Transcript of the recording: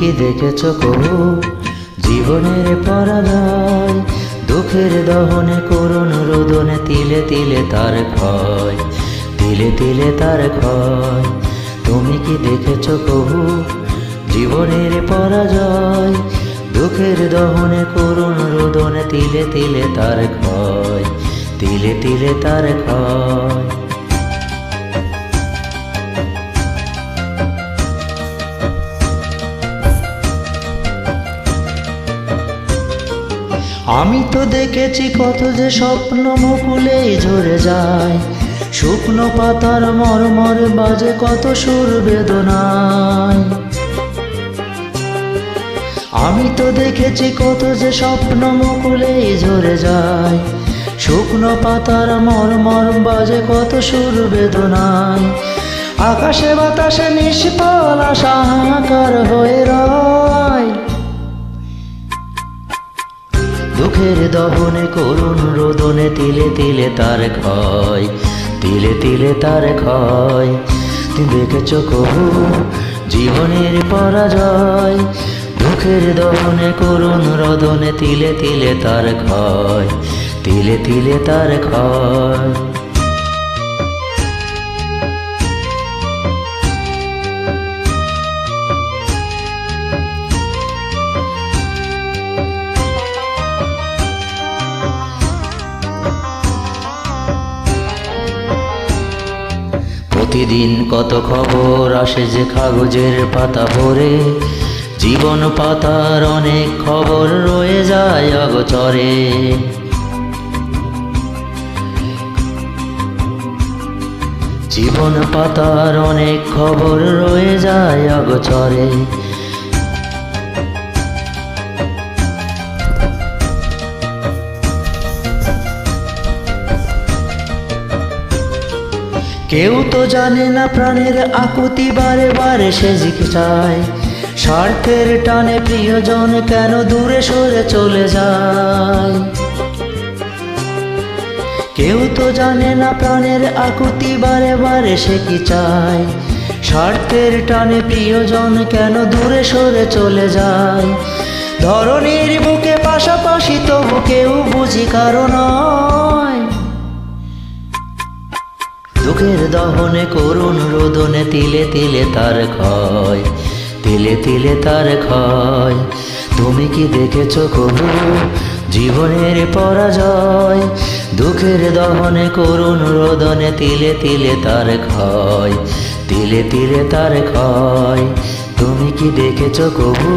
কি দেখেছ কবু জীবনের পরাজয়? দুঃখের দহনে করুণ রোদনে তিলে তিলে তার ক্ষয়, তিলে তিলে তার ক্ষয়। তুমি কি দেখেছ কবু জীবনের পরাজয়? দুঃখের দহনে করুণ রোদনে তিলে তিলে তার ক্ষয়, তিলে তিলে তার ক্ষয়। আমি তো দেখেছি কত যে স্বপ্ন মুকুলেই ঝরে যায়, শুকনো পাতার মরমর বাজে কত সুর বেদনায়। আমি তো দেখেছি কত যে স্বপ্ন মুকুলেই ঝরে যায়, শুকনো পাতার মরমর বাজে কত সুর বেদনায়। আকাশে বাতাসে নিষ্ফল আশা হাহাকার হয়ে রয়, দুঃখের দহনে করুণ রোদনে তিলে তিলে তার ক্ষয়, তিলে তিলে তার ক্ষয়। তুমি দেখেছ কবু জীবনের পরাজয়? দুঃখের দহনে করুণ রোদনে তিলে তিলে তার ক্ষয়, তিলে তিলে তার ক্ষয়। প্রতিদিন কত খবর আসে যে কাগজের পাতা ভরে, জীবন পাতার অনেক খবর রয়ে যায় অগোচরে। জীবন পাতার অনেক খবর রয়ে যায় অগোচরে। কেউ তো জানে না প্রাণের আকুতি বারে বারে সে চায়, স্বার্থের টানে প্রিয়জন কেন দূরে সরে চলে যায়। কেউ তো জানে না প্রাণের আকুতি বারে বারে সে কি চায়, স্বার্থের টানে প্রিয়জন কেন দূরে সরে চলে যায়। ধরনীর বুকে পাশাপাশি তবু কেউ বুঝি কারণ নয়, দুঃখের দহনে করুণ রোদনে তিলে তিলে তার ক্ষয়, তিলে তিলে তার ক্ষয়। তুমি কি দেখেছ কবু জীবনের পরাজয়? দুঃখের দহনে করুণ রোদনে তিলে তিলে তার ক্ষয়, তিলে তিলে তার ক্ষয়। তুমি কি দেখেছ কবু?